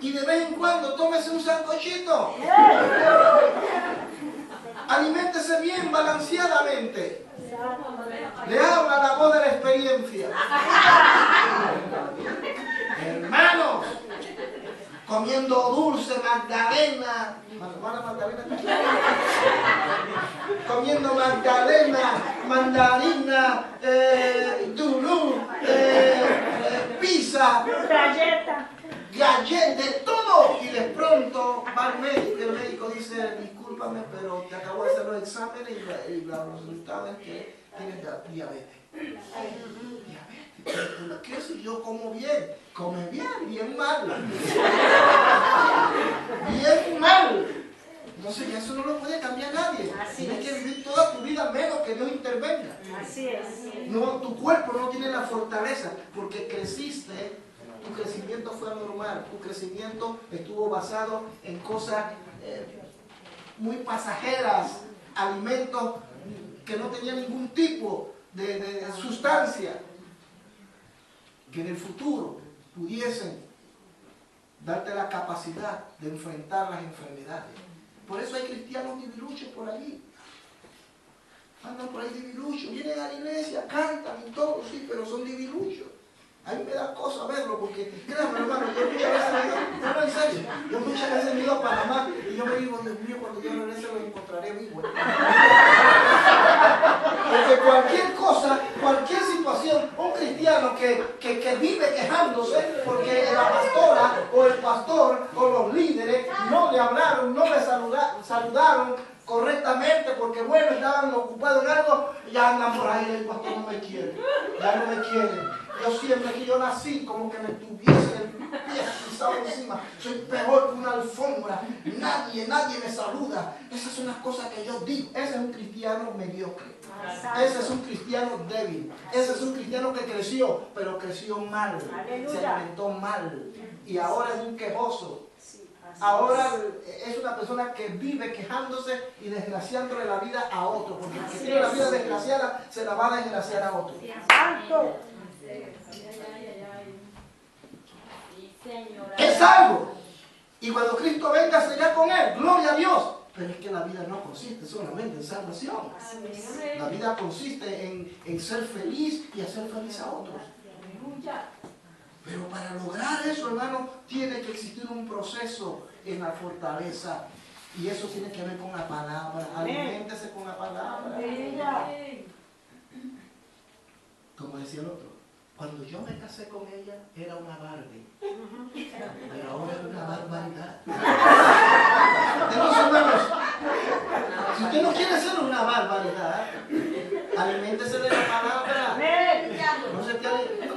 Speaker 1: Y de vez en cuando tómese un sancochito. Aliméntese bien, balanceadamente. Le habla la voz de la experiencia. Hermanos, comiendo dulce, magdalena. Comiendo magdalena, mandarina, dulú, pizza,
Speaker 4: Galleta.
Speaker 1: galleta, de todo. Y de pronto va al médico y el médico dice, discúlpame, pero te acabo de hacer los exámenes y los resultados es que tienes diabetes. Diabetes. ¿Qué si yo como bien? Come bien, bien mal. Bien mal. Entonces eso no lo puede cambiar nadie. Tienes que vivir toda tu vida menos que Dios intervenga.
Speaker 4: Así es.
Speaker 1: No, tu cuerpo no tiene la fortaleza porque creciste. Tu crecimiento fue anormal, tu crecimiento estuvo basado en cosas muy pasajeras, alimentos que no tenían ningún tipo de sustancia, que en el futuro pudiesen darte la capacidad de enfrentar las enfermedades. Por eso hay cristianos diviluchos por allí. Andan por ahí diviluchos, vienen a la iglesia, cantan y todo, sí, pero son diviluchos. A mí me da cosa verlo porque, créanme hermano, yo muchas veces me digo, no, en serio, yo muchas veces me he ido a Panamá y yo me digo, Dios mío, cuando yo regrese lo encontraré vivo. Porque cualquier cosa, cualquier situación, un cristiano que vive quejándose porque la pastora o el pastor o los líderes no le hablaron, no le saludaron correctamente porque bueno, estaban ocupados en algo, ya andan por ahí, el pastor no me quiere, ya no me quiere. Yo siempre que yo nací, como que me tuviese el pie pisado encima. Soy peor que una alfombra. Nadie me saluda. Esas son las cosas que yo digo. Ese es un cristiano mediocre. Ese es un cristiano débil. Ese es un cristiano que creció, pero creció mal. Se alimentó mal. Y ahora es un quejoso. Ahora es una persona que vive quejándose y desgraciándole la vida a otro. Porque el que tiene la vida desgraciada, se la va a desgraciar a otro.
Speaker 4: Santo.
Speaker 1: salvo. Y cuando Cristo venga será con él. Gloria a Dios. Pero es que la vida no consiste solamente en salvación. La vida consiste en ser feliz y hacer feliz a otros.
Speaker 2: Aleluya.
Speaker 1: Pero para lograr eso, hermano, tiene que existir un proceso en la fortaleza. Y eso tiene que ver con la palabra. Aliméntese con la palabra.
Speaker 2: Amén.
Speaker 1: Como decía el otro, cuando yo me casé con ella, era una Barbie. Pero ahora es una barbaridad. Entonces, hermanos, si usted no quiere ser una barbaridad, aliméntese de la palabra.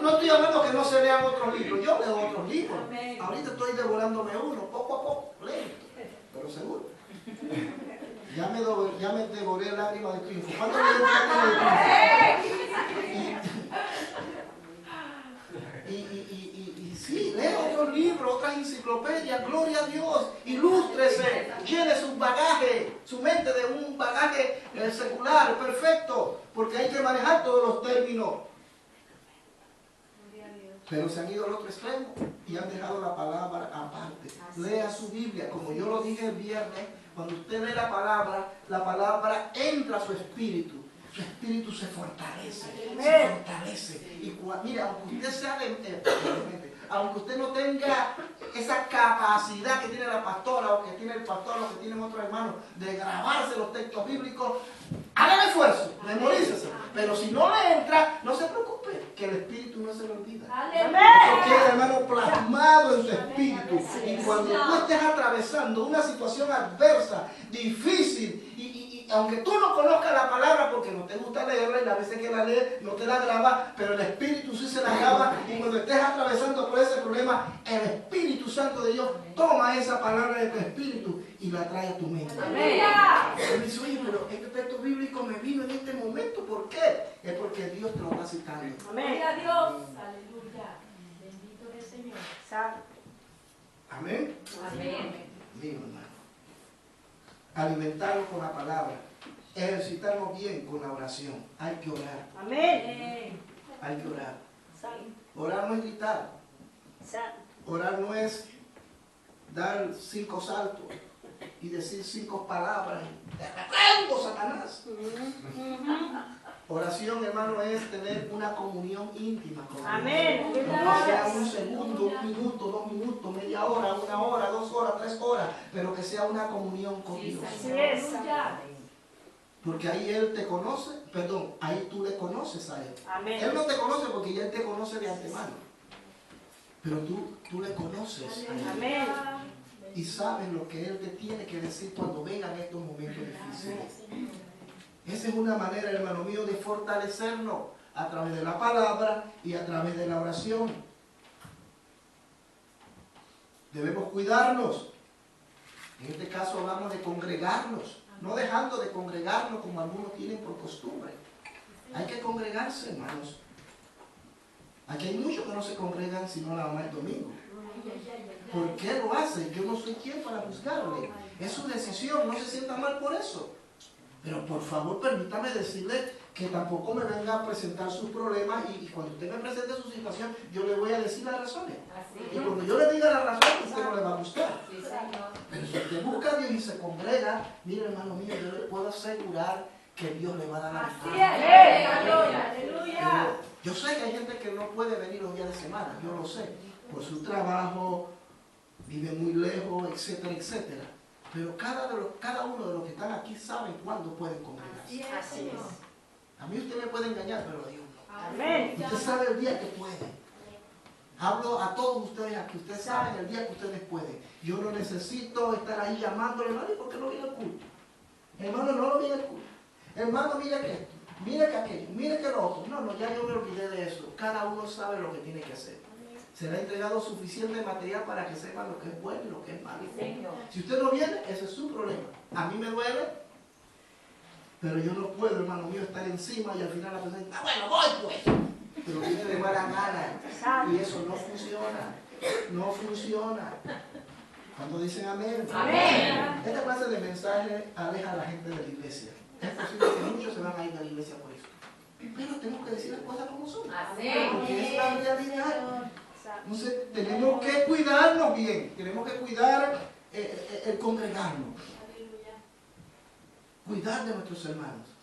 Speaker 1: No estoy hablando que no se lean otros libros. Yo leo otros libros. Ahorita estoy devorándome uno, poco a poco, lento, pero seguro. Ya me devoré lágrimas de triunfo. ¿Cuándo leí lágrimas de triunfo? Y sí, lea otros libros, otras enciclopedias, gloria a Dios, ilústrese, llene su bagaje, su mente de un bagaje secular, perfecto, porque hay que manejar todos los términos. Pero se han ido al otro extremo y han dejado la palabra aparte. Lea su Biblia, como yo lo dije el viernes, cuando usted lee la palabra entra a su espíritu se fortalece, se fortalece. Y mira, aunque usted sea aunque usted no tenga esa capacidad que tiene la pastora o que tiene el pastor o que tienen otros hermanos de grabarse los textos bíblicos, haga el esfuerzo, memorícese. Pero si no le entra, no se preocupe, que el espíritu no se le olvida. Eso queda, hermano, plasmado en su espíritu. Y cuando tú estés atravesando una situación adversa, difícil, y aunque tú no conozcas la palabra porque no te gusta leerla y las veces que la lees no te la graba, pero el Espíritu sí se la graba, y cuando estés atravesando por ese problema, el Espíritu Santo de Dios toma esa palabra de tu espíritu y la trae a tu mente. Y dice, oye, pero este texto bíblico me vino en este momento, ¿por qué? Es porque Dios te lo está citando.
Speaker 2: Gloria a Dios. Aleluya. Bendito es el Señor.
Speaker 1: Amén.
Speaker 3: Amén.
Speaker 1: Mío, hermano. Alimentarnos con la palabra, ejercitarnos bien con la oración. Hay que orar.
Speaker 4: Amén.
Speaker 1: Hay que orar. Orar no es gritar. Orar no es dar 5 saltos y decir 5 palabras. ¡Te reprendo, Satanás! Oración, hermano, es tener una comunión íntima con Dios.
Speaker 4: Amén.
Speaker 1: No sea un segundo, 1 minuto, 2 minutos, media hora, 1 hora, 2 horas, 3 horas, pero que sea una comunión con Dios.
Speaker 4: Así es.
Speaker 1: Porque ahí Él te conoce, perdón, ahí tú le conoces a Él.
Speaker 4: Amén.
Speaker 1: Él no te conoce porque ya Él te conoce de antemano. Pero tú le conoces a Él.
Speaker 4: Amén.
Speaker 1: Y sabes lo que Él te tiene que decir cuando vengan estos momentos difíciles. Esa es una manera, hermano mío, de fortalecernos a través de la palabra y a través de la oración. Debemos cuidarnos. En este caso hablamos de congregarnos, no dejando de congregarnos como algunos tienen por costumbre. Hay que congregarse, hermanos. Aquí hay muchos que no se congregan sino nada más el domingo. ¿Por qué lo hacen? Yo no soy quien para juzgarle. Es su decisión, no se sienta mal por eso. Pero por favor, permítame decirle que tampoco me venga a presentar sus problemas y cuando usted me presente su situación, yo le voy a decir las razones. Y cuando yo le diga las razones, usted no le va a gustar. Pero si usted busca a Dios y se congrega, mire, hermano mío, yo le puedo asegurar que Dios le va a dar la victoria.
Speaker 2: Aleluya.
Speaker 1: Yo sé que hay gente que no puede venir los días de semana, yo lo sé, por su trabajo, vive muy lejos, etcétera, etcétera. Pero cada uno de los que están aquí saben cuándo pueden congregarse.
Speaker 2: Así es.
Speaker 1: A mí usted me puede engañar, pero a Dios no.
Speaker 4: Amén.
Speaker 1: Usted sabe el día que puede. Hablo a todos ustedes aquí, ustedes saben el día que ustedes pueden. Yo no necesito estar ahí llamándole, hermano, ¿y por qué no viene al culto? Hermano, no lo viene al culto. Hermano, mira que esto, mira que aquello, mira que lo otro. No, ya yo me olvidé de eso. Cada uno sabe lo que tiene que hacer. Se le ha entregado suficiente material para que sepan lo que es bueno y lo que es malo. Si usted no viene, ese es su problema. A mí me duele, pero yo no puedo, hermano mío, estar encima y al final la persona dice, bueno, voy pues. Pero viene de mala gana. Y eso no funciona. No funciona. Cuando dicen amén.
Speaker 3: Amén.
Speaker 1: Esta clase de mensaje aleja a la gente de la iglesia. Es posible que muchos se van a ir de la iglesia por eso. Pero tenemos que decir las cosas como son.
Speaker 3: Así.
Speaker 1: Porque es la realidad. Entonces tenemos que cuidarnos bien, tenemos que cuidar el congregarnos, cuidar de nuestros hermanos.